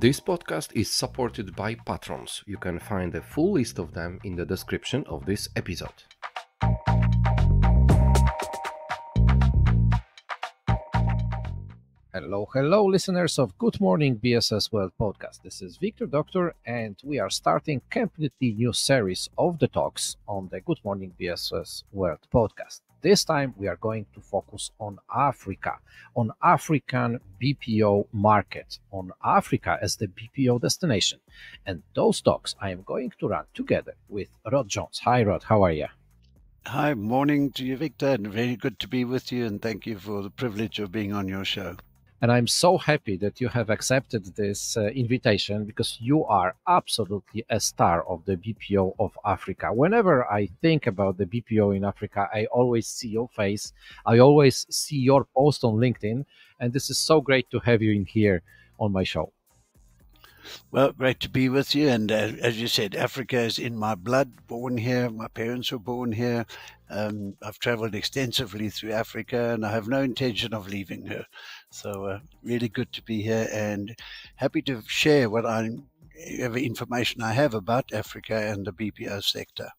This podcast is supported by patrons. You can find a full list of them in the description of this episode. Hello, listeners of Good Morning BSS World podcast. This is Victor Doctor, and we are starting completely new series of the talks on the Good Morning BSS World podcast. This time we are going to focus on Africa, on African BPO market, on Africa as the BPO destination. And those talks I am going to run together with Rod Jones. Hi, Rod. How are you? Hi, morning to you, Victor, and very good to be with you, and thank you for the privilege of being on your show. And I'm so happy that you have accepted this invitation because you are absolutely a star of the BPO of Africa. Whenever I think about the BPO in Africa, I always see your face. I always see your post on LinkedIn. And this is so great to have you in here on my show. Well, great to be with you. And as you said, Africa is in my blood, born here. My parents were born here. I've traveled extensively through Africa and I have no intention of leaving her. So really good to be here and happy to share whatever information I have about Africa and the BPO sector.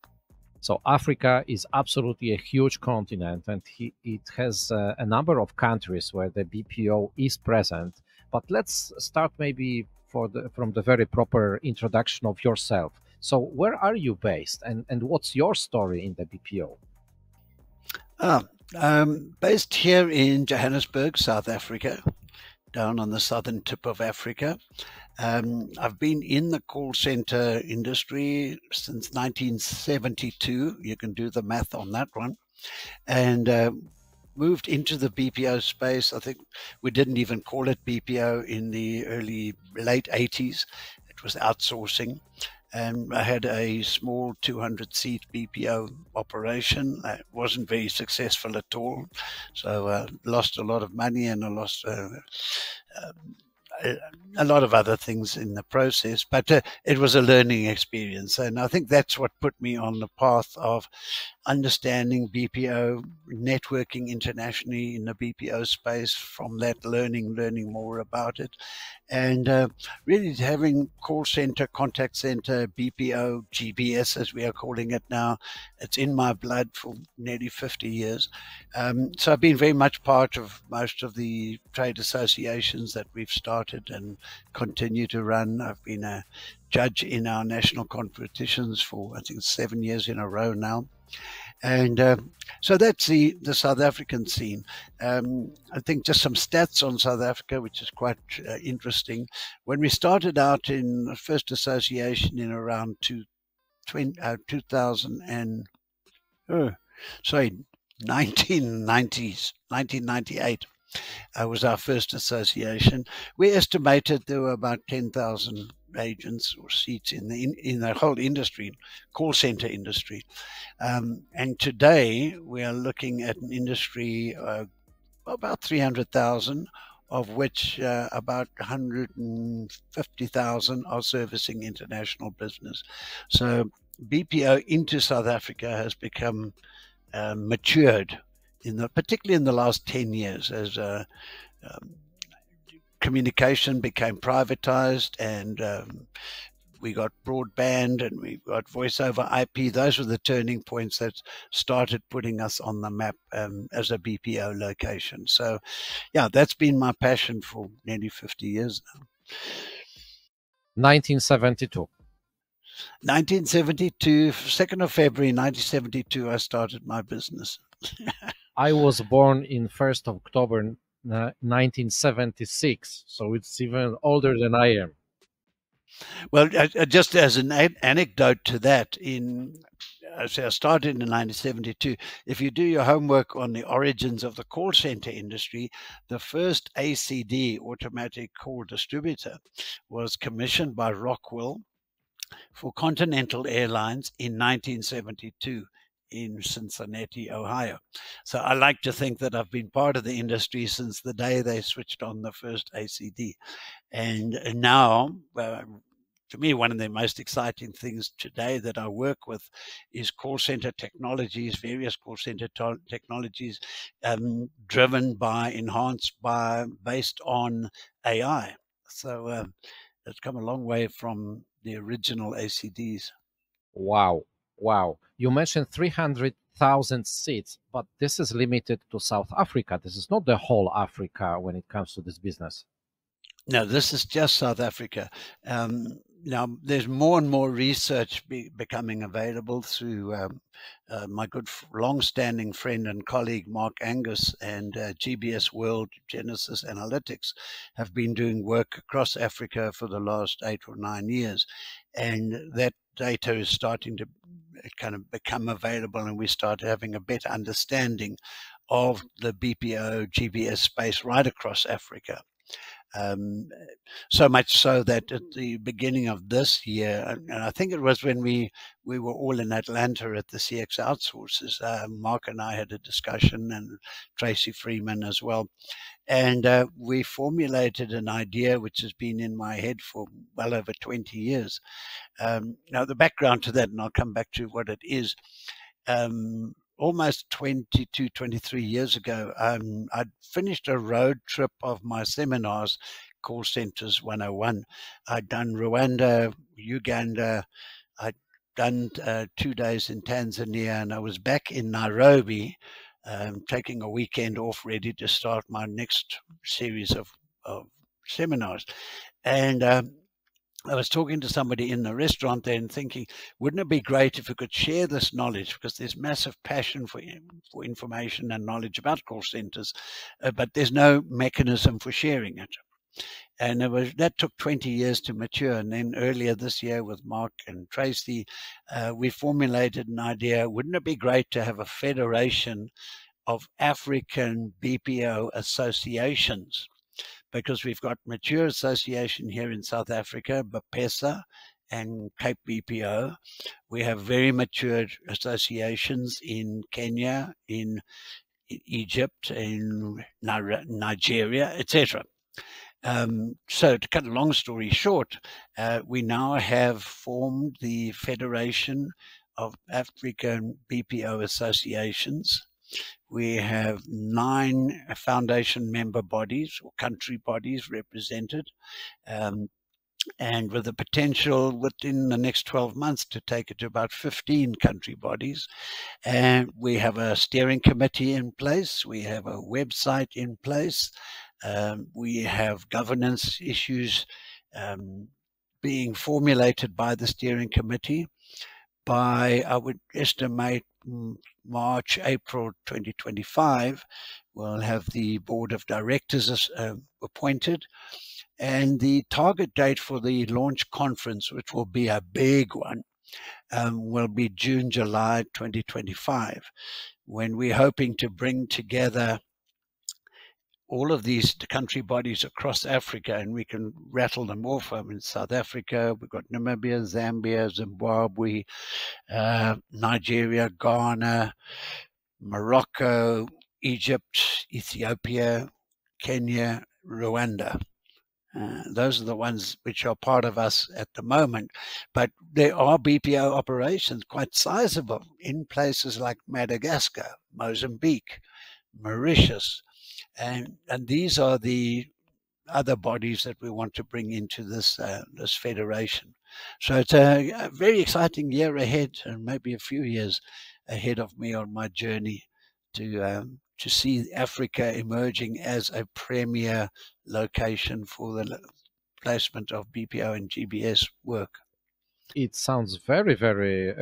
So Africa is absolutely a huge continent, and it has a number of countries where the BPO is present. But let's start maybe from the very proper introduction of yourself. So where are you based, and what's your story in the BPO? Based here in Johannesburg, South Africa, down on the southern tip of Africa. I've been in the call center industry since 1972. You can do the math on that one. And moved into the BPO space. I think we didn't even call it BPO in the late 80s. It was outsourcing. And I had a small 200-seat BPO operation. It wasn't very successful at all. So lost a lot of money and I lost a lot of other things in the process, but it was a learning experience. And I think that's what put me on the path of understanding BPO, networking internationally in the BPO space, from that learning more about it. And really having call center, contact center, BPO, GBS as we are calling it now, it's in my blood for nearly 50 years. So I've been very much part of most of the trade associations that we've started and continue to run. I've been a judge in our national competitions for, I think, 7 years in a row now. And so that's the South African scene. I think just some stats on South Africa, which is quite interesting. When we started out in the first association in around 1998, was our first association. We estimated there were about 10,000 agents or seats in the whole industry, call center industry. And today we are looking at an industry about 300,000, of which about 150,000 are servicing international business. So BPO into South Africa has become matured, particularly in the last 10 years as communication became privatized and we got broadband and we got voice over IP. Those were the turning points that started putting us on the map as a BPO location. So, yeah, that's been my passion for nearly 50 years now. 1972. 1972, 2nd of February 1972, I started my business. I was born in 1st of October 1976, so it's even older than I am. Well, just as an anecdote to that, I started in 1972. If you do your homework on the origins of the call center industry, the first ACD, automatic call distributor, was commissioned by Rockwell for Continental Airlines in 1972 in Cincinnati, Ohio. So I like to think that I've been part of the industry since the day they switched on the first ACD. And now, to me, one of the most exciting things today that I work with is call center technologies, various call center technologies driven by, enhanced by, based on AI. So It's come a long way from the original ACDs. Wow, wow. You mentioned 300,000 seats, but this is limited to South Africa. This is not the whole Africa when it comes to this business. No, this is just South Africa. Now, there's more and more research becoming available through my good long-standing friend and colleague Mark Angus and GBS World Genesis Analytics have been doing work across Africa for the last 8 or 9 years, and that data is starting to kind of become available, and we start having a better understanding of the BPO GBS space right across Africa. So much so that at the beginning of this year, and I think it was when we were all in Atlanta at the CX Outsources, Mark and I had a discussion, and Tracy Freeman as well. And we formulated an idea which has been in my head for well over 20 years. Now, the background to that, and I'll come back to what it is. Almost 22, 23 years ago, I'd finished a road trip of my seminars, Call Centers 101. I'd done Rwanda, Uganda. I'd done 2 days in Tanzania, and I was back in Nairobi, taking a weekend off, ready to start my next series of seminars. And I was talking to somebody in the restaurant there and thinking, wouldn't it be great if we could share this knowledge, because there's massive passion for information and knowledge about call centers, but there's no mechanism for sharing it. And that took 20 years to mature. And then earlier this year with Mark and Tracy, we formulated an idea, wouldn't it be great to have a federation of African BPO associations? Because we've got mature association here in South Africa, BAPESA and Cape BPO. We have very mature associations in Kenya, in Egypt, in Nigeria, etc. So to cut a long story short, we now have formed the Federation of African BPO Associations. We have 9 foundation member bodies or country bodies represented, and with the potential within the next 12 months to take it to about 15 country bodies. And we have a steering committee in place. We have a website in place. We have governance issues being formulated by the steering committee. By, I would estimate, March, April 2025, we'll have the board of directors appointed, and the target date for the launch conference, which will be a big one, will be June, July 2025, when we're hoping to bring together all of these country bodies across Africa, and we can rattle them off. I mean, South Africa, we've got Namibia, Zambia, Zimbabwe, Nigeria, Ghana, Morocco, Egypt, Ethiopia, Kenya, Rwanda. Those are the ones which are part of us at the moment. But there are BPO operations, quite sizable, in places like Madagascar, Mozambique, Mauritius. And these are the other bodies that we want to bring into this federation. So it's a very exciting year ahead, and maybe a few years ahead of me on my journey to see Africa emerging as a premier location for the placement of BPO and GBS work. It sounds very, very,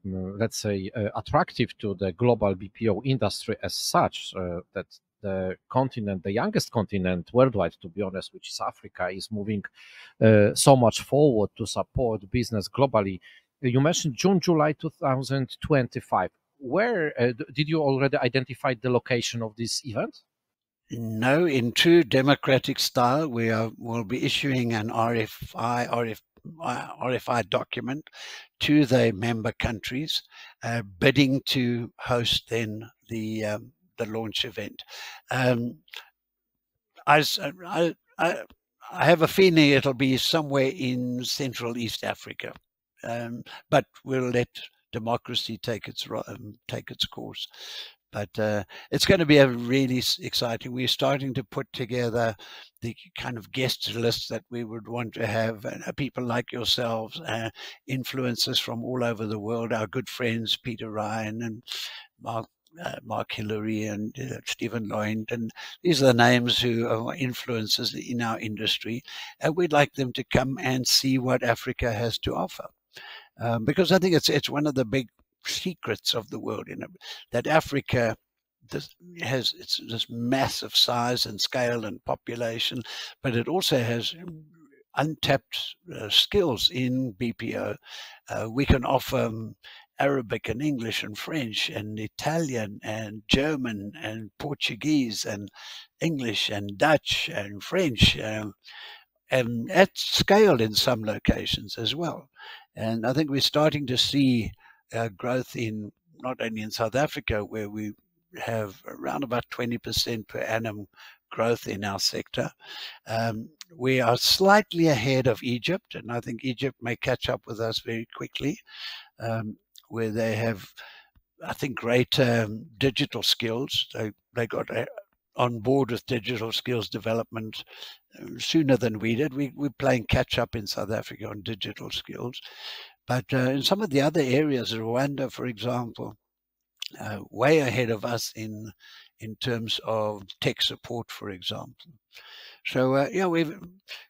let's say, attractive to the global BPO industry as such, that the continent, the youngest continent worldwide, to be honest, which is Africa, is moving so much forward to support business globally. You mentioned June, July 2025. Where did you already identify the location of this event? No, in true democratic style, will be issuing an RFI document to the member countries, bidding to host then the launch event. I have a feeling it'll be somewhere in Central East Africa, but we'll let democracy take its course. But it's going to be a really exciting. We're starting to put together the kind of guest list that we would want to have, people like yourselves, influencers from all over the world, our good friends Peter Ryan and Mark Hillary and Stephen Lloyd, and these are the names who are influencers in our industry, and we'd like them to come and see what Africa has to offer, because I think it's one of the big secrets of the world, that Africa has this massive size and scale and population, but it also has untapped skills in BPO. We can offer Arabic and English and French and Italian and German and Portuguese and English and Dutch and French, and at scale in some locations as well. And I think we're starting to see growth in not only in South Africa, where we have around about 20% per annum growth in our sector. We are slightly ahead of Egypt, and I think Egypt may catch up with us very quickly, where they have, I think, great digital skills. They got on board with digital skills development sooner than we did. We're playing catch up in South Africa on digital skills. But in some of the other areas, Rwanda, for example, way ahead of us in terms of tech support, for example. So yeah, we've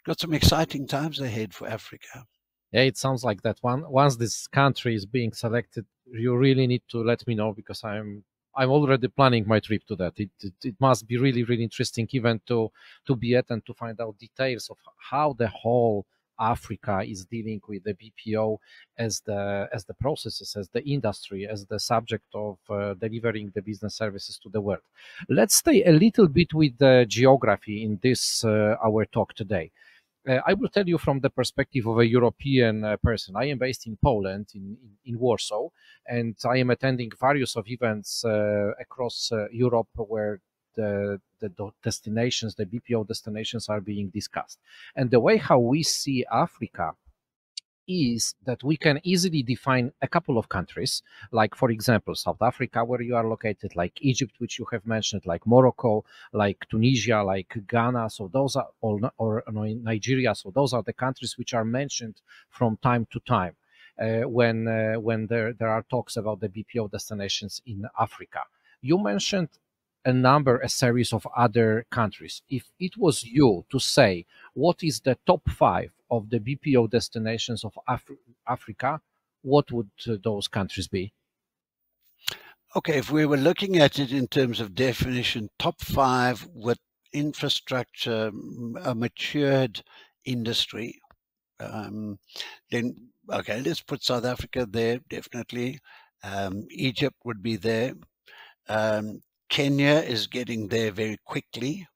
got some exciting times ahead for Africa. Yeah, it sounds like that. Once this country is being selected, you really need to let me know, because I'm already planning my trip to that. It must be really, really interesting even to be at and to find out details of how the whole Africa is dealing with the BPO as the processes, as the industry, as the subject of delivering the business services to the world. Let's stay a little bit with the geography in this our talk today. I will tell you from the perspective of a European person. I am based in Poland, in Warsaw, and I am attending various of events across Europe where the destinations, the BPO destinations, are being discussed. And the way how we see Africa is that we can easily define a couple of countries, like, for example, South Africa, where you are located, like Egypt, which you have mentioned, like Morocco, like Tunisia, like Ghana. So those are all, or Nigeria. So those are the countries which are mentioned from time to time when there are talks about the BPO destinations in Africa. You mentioned a series of other countries. If it was you to say what is the top 5 of the BPO destinations of Africa, what would those countries be? Okay, if we were looking at it in terms of definition, top 5 with infrastructure, a matured industry, then okay, let's put South Africa there, definitely. Egypt would be there. Kenya is getting there very quickly.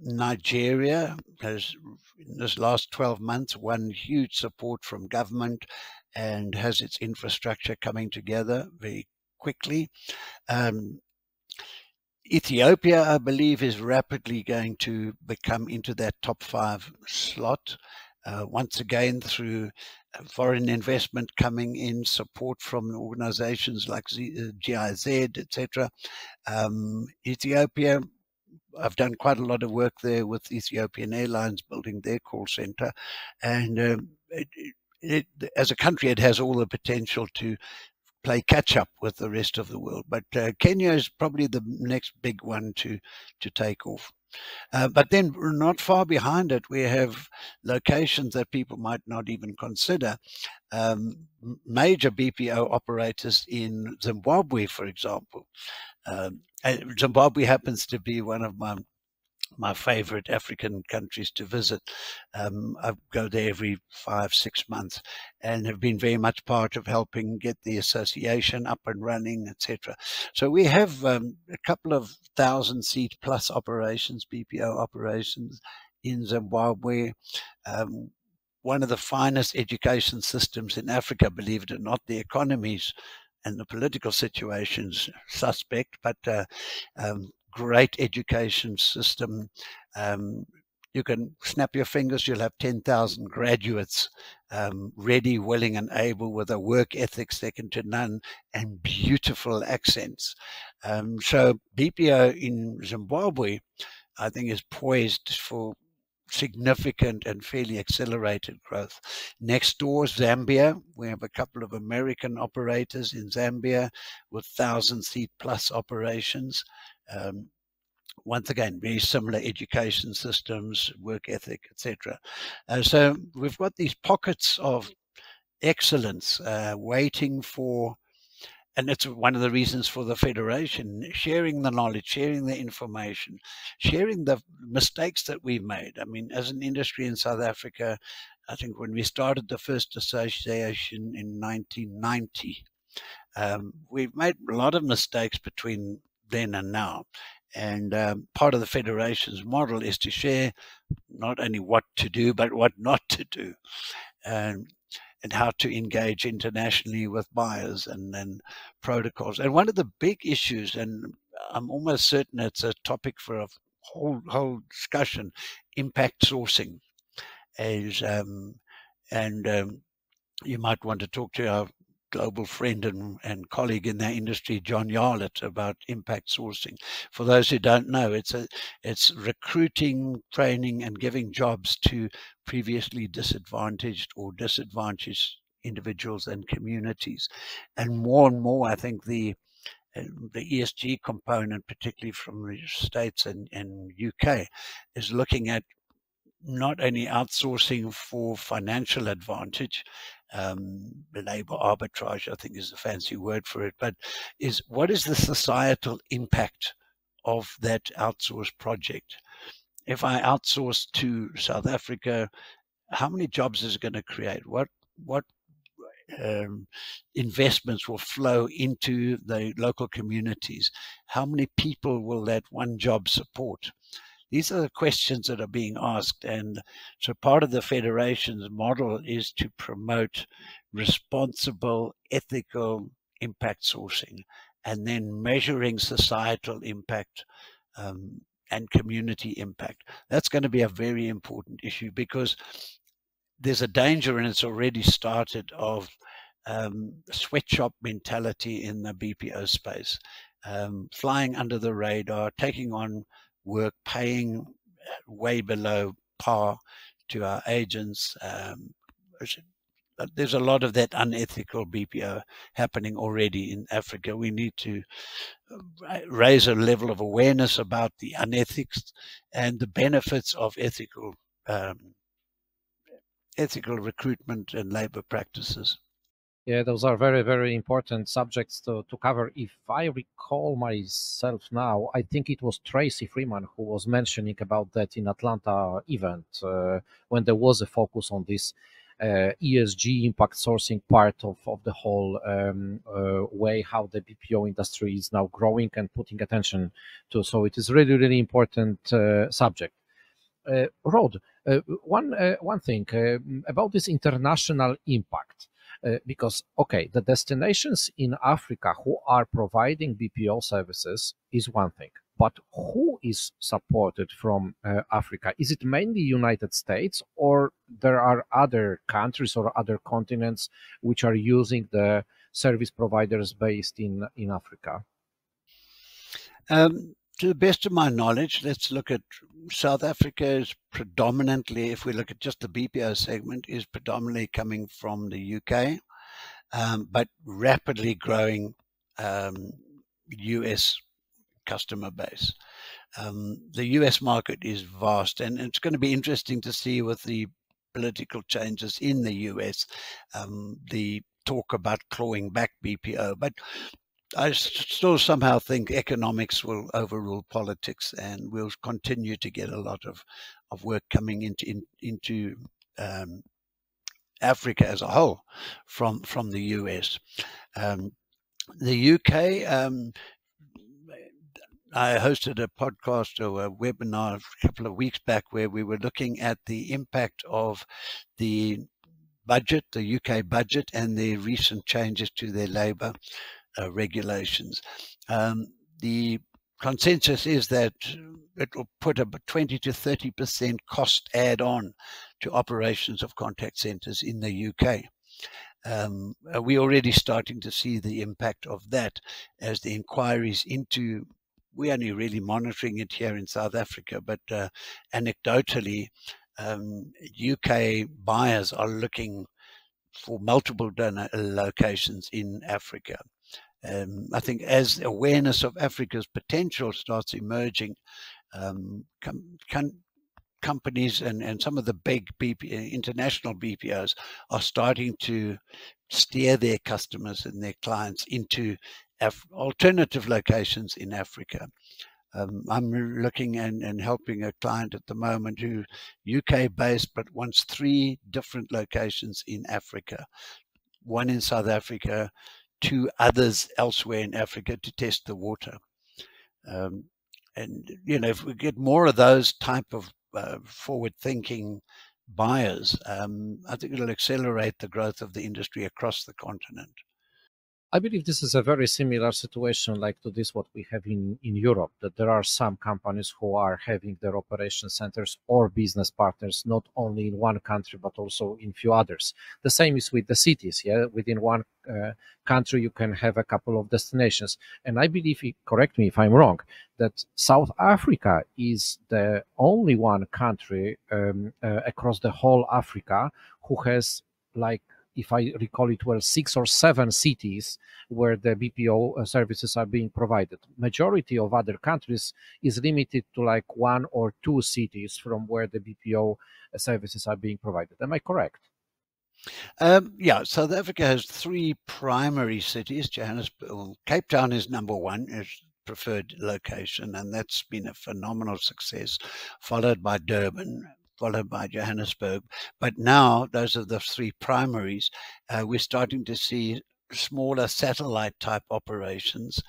Nigeria has, in this last 12 months, won huge support from government and has its infrastructure coming together very quickly. Ethiopia, I believe, is rapidly going to become into that top 5 slot. Once again, through foreign investment coming in, support from organizations like GIZ, etc. Ethiopia, I've done quite a lot of work there with Ethiopian Airlines, building their call center. And as a country, it has all the potential to play catch up with the rest of the world. But Kenya is probably the next big one to take off. But then not far behind it, we have locations that people might not even consider. Major BPO operators in Zimbabwe, for example. Zimbabwe happens to be one of my favorite African countries to visit. I go there every 5-6 months and have been very much part of helping get the association up and running, etc. So we have a couple of 1,000-seat plus operations, BPO operations in Zimbabwe. One of the finest education systems in Africa, believe it or not. The economies and the political situation's suspect, but great education system. you can snap your fingers, you'll have 10,000 graduates ready, willing, and able, with a work ethic second to none and beautiful accents. So BPO in Zimbabwe, I think, is poised for significant and fairly accelerated growth. Next door, Zambia. We have a couple of American operators in Zambia with 1,000-seat plus operations. Once again, very similar education systems, work ethic, etc. So we've got these pockets of excellence waiting for, and it's one of the reasons for the federation, sharing the knowledge, sharing the information, sharing the mistakes that we've made. I mean, as an industry in South Africa, I think when we started the first association in 1990, we've made a lot of mistakes between then and now. And part of the federation's model is to share not only what to do, but what not to do. And how to engage internationally with buyers and protocols. And one of the big issues, and I'm almost certain it's a topic for a whole discussion, impact sourcing is, you might want to talk to our global friend and colleague in that industry, John Yarlett, about impact sourcing. For those who don't know, it's recruiting, training, and giving jobs to previously disadvantaged or disadvantaged individuals and communities. And more, I think the ESG component, particularly from the States and UK, is looking at not only outsourcing for financial advantage, labor arbitrage, I think is a fancy word for it, but what is the societal impact of that outsourced project? If I outsource to South Africa, how many jobs is it going to create? What investments will flow into the local communities? How many people will that one job support? These are the questions that are being asked. And so part of the federation's model is to promote responsible, ethical impact sourcing, and then measuring societal impact and community impact. That's going to be a very important issue, because there's a danger, and it's already started, of sweatshop mentality in the BPO space, flying under the radar, taking on work, paying way below par to our agents. There's a lot of that unethical BPO happening already in Africa. We need to raise a level of awareness about the unethics and the benefits of ethical recruitment and labor practices. Yeah, those are very, very important subjects to cover. If I recall myself now, I think it was Tracy Freeman who was mentioning about that in Atlanta event, when there was a focus on this ESG impact sourcing part of the whole way how the BPO industry is now growing and putting attention to. So it is really, really important subject. Rod, one thing about this international impact. Because, okay, the destinations in Africa who are providing BPO services is one thing, but who is supported from Africa? Is it mainly United States, or there are other countries or other continents which are using the service providers based in Africa? To the best of my knowledge, let's look at South Africa is predominantly, if we look at just the BPO segment, is predominantly coming from the UK, but rapidly growing US customer base. The US market is vast, and it's going to be interesting to see with the political changes in the US, the talk about clawing back BPO. But I still somehow think economics will overrule politics, and we'll continue to get a lot of work coming into Africa as a whole from the US. The UK, I hosted a podcast or a webinar a couple of weeks back where we were looking at the impact of the budget, the UK budget, and the recent changes to their labour regulations. The consensus is that it will put a 20 to 30% cost add-on to operations of contact centers in the UK. We're already starting to see the impact of that as the inquiries into, we're only really monitoring it here in South Africa, but anecdotally, UK buyers are looking for multiple locations in Africa. I think as awareness of Africa's potential starts emerging, companies and some of the big international BPOs are starting to steer their customers and their clients into alternative locations in Africa. I'm looking and helping a client at the moment who UK based but wants 3 different locations in Africa, one in South Africa, 2 others elsewhere in Africa to test the water. And if we get more of those type of forward-thinking buyers, I think it'll accelerate the growth of the industry across the continent. I believe this is a very similar situation like to this what we have in Europe, that there are some companies who are having their operation centers or business partners not only in one country but also in few others. The same is with the cities. Yeah, within one country you can have a couple of destinations. And I believe, correct me if I'm wrong, that South Africa is the only one country across the whole Africa who has, like, if I recall it well, 6 or 7 cities where the BPO services are being provided. Majority of other countries is limited to like 1 or 2 cities from where the BPO services are being provided. Am I correct? Yeah, South Africa has 3 primary cities. Johannesburg, Cape Town is number 1, is preferred location, and that's been a phenomenal success, followed by Durban, followed by Johannesburg. But now those are the 3 primaries. We're starting to see smaller satellite type operations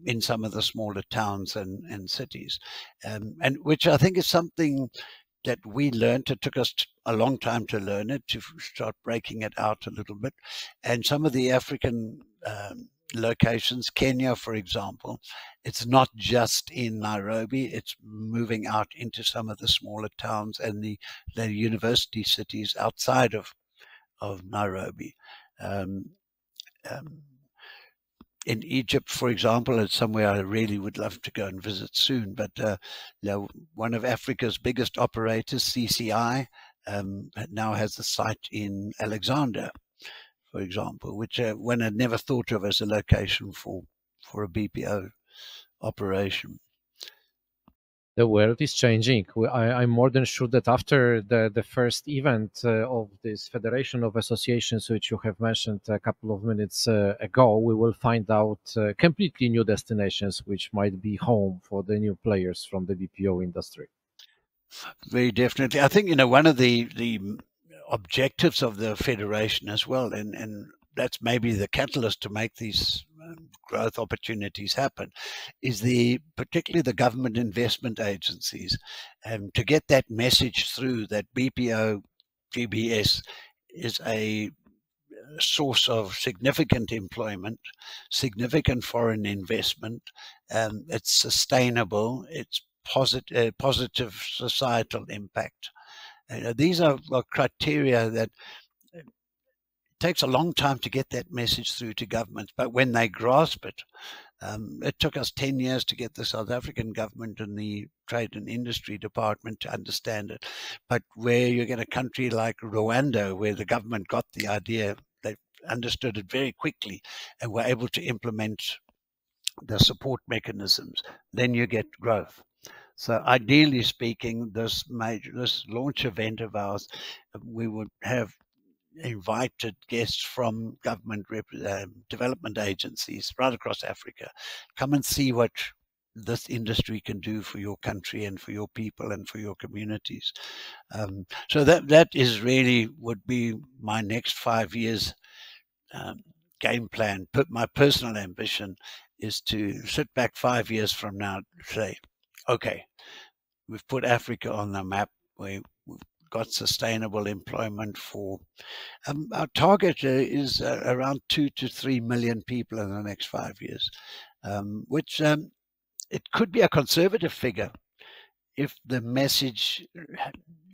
in some of the smaller towns and cities, and which I think is something that we learned. It took us a long time to learn it, to start breaking it out a little bit. And some of the African locations, Kenya, for example, it's not just in Nairobi, it's moving out into some of the smaller towns and the university cities outside of Nairobi. In Egypt, for example, it's somewhere I really would love to go and visit soon. But one of Africa's biggest operators, CCI, now has a site in Alexandria, for example, which one had never thought of as a location for a BPO operation. The world is changing. I'm more than sure that after the first event of this Federation of Associations, which you have mentioned a couple of minutes ago, we will find out completely new destinations, which might be home for the new players from the BPO industry. Very definitely. I think, one of the objectives of the Federation as well, and that's maybe the catalyst to make these growth opportunities happen, is particularly the government investment agencies, to get that message through that BPO GBS is a source of significant employment, significant foreign investment, it's sustainable, it's positive societal impact. These are criteria that takes a long time to get that message through to governments, but when they grasp it, it took us 10 years to get the South African government and the Trade and Industry Department to understand it. But where you get a country like Rwanda, where the government got the idea, they understood it very quickly and were able to implement the support mechanisms, then you get growth. So ideally speaking, this launch event of ours, we would have invited guests from government development agencies right across Africa. Come and see what this industry can do for your country and for your people and for your communities. So that is really would be my next 5 years game plan. My personal ambition is to sit back 5 years from now and say, okay, we've put Africa on the map. We've got sustainable employment for our target is around 2 to 3 million people in the next 5 years, which it could be a conservative figure if the message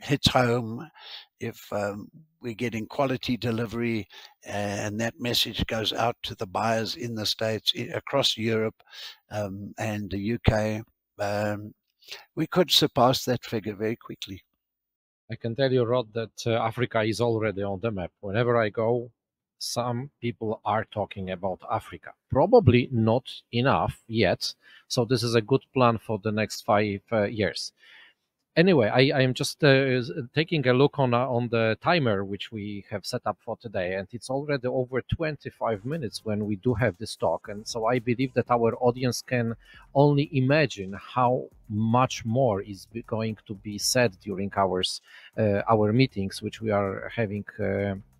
hits home, if we're getting quality delivery and that message goes out to the buyers in the States, across Europe and the UK, we could surpass that figure very quickly. I can tell you, Rod, that Africa is already on the map. Whenever I go, some people are talking about Africa. Probably not enough yet. So this is a good plan for the next 5 years. Anyway, I am just taking a look on the timer which we have set up for today, and it's already over 25 minutes when we do have this talk. And so I believe that our audience can only imagine how much more is going to be said during our meetings, which we are having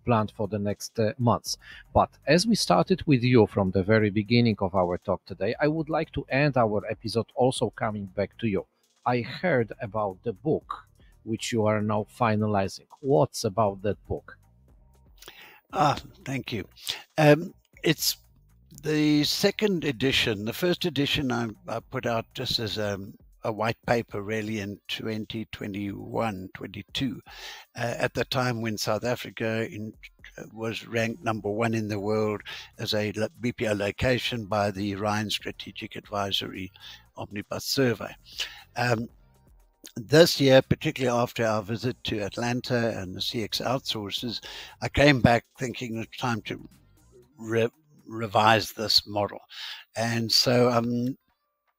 planned for the next months. But as we started with you from the very beginning of our talk today, I would like to end our episode also coming back to you. I heard about the book which you are now finalizing. What's about that book? Thank you. It's the second edition. The first edition I put out just as a white paper really in 2021-22, at the time when South Africa was ranked #1 in the world as a BPO location by the Rhine Strategic Advisory Omnibus Survey. This year, particularly after our visit to Atlanta and the CX outsources, I came back thinking it's time to revise this model. And so I'm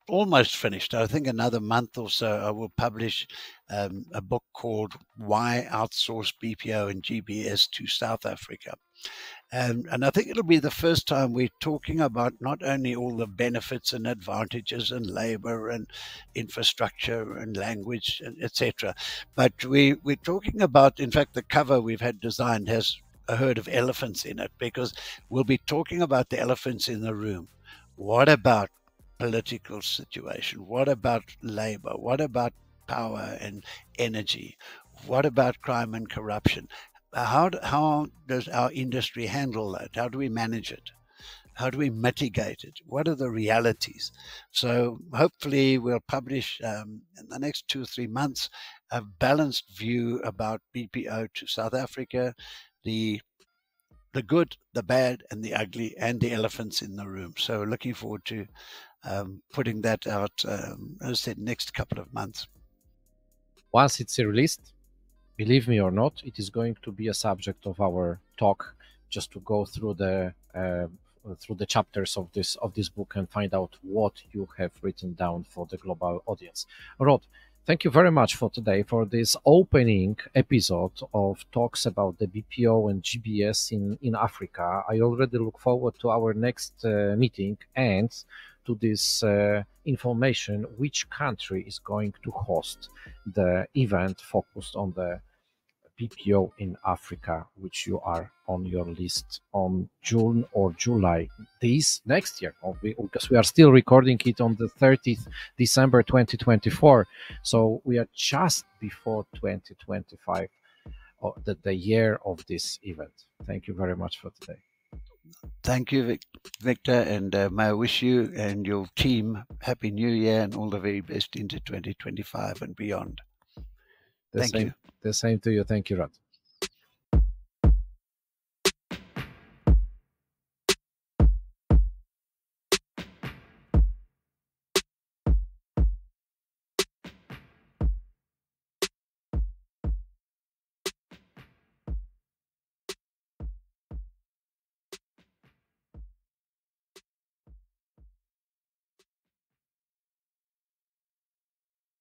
almost finished. I think another month or so I will publish a book called Why Outsource BPO and GBS to South Africa. And I think it'll be the first time we're talking about not only all the benefits and advantages and labor and infrastructure and language, etc., but we're talking about, in fact, the cover we've had designed has a herd of elephants in it, because we'll be talking about the elephants in the room. What about political situation? What about labor? What about power and energy? What about crime and corruption? How does our industry handle that? How do we manage it? How do we mitigate it? What are the realities? So hopefully we'll publish in the next 2 or 3 months a balanced view about BPO to South Africa, the good, the bad, and the ugly, and the elephants in the room. So looking forward to putting that out, as I said, next couple of months. Once it's released, believe me or not, it is going to be a subject of our talk, just to go through the chapters of this book and find out what you have written down for the global audience. Rod, thank you very much for today, for this opening episode of talks about the BPO and GBS in Africa. I already look forward to our next meeting and to this information, which country is going to host the event focused on the BPO in Africa, which you are on your list on June or July this next year, because we are still recording it on the 30th December 2024. So we are just before 2025, the year of this event. Thank you very much for today. Thank you, Victor, and may I wish you and your team Happy New Year and all the very best into 2025 and beyond. Thank you. The same to you. Thank you, Rod.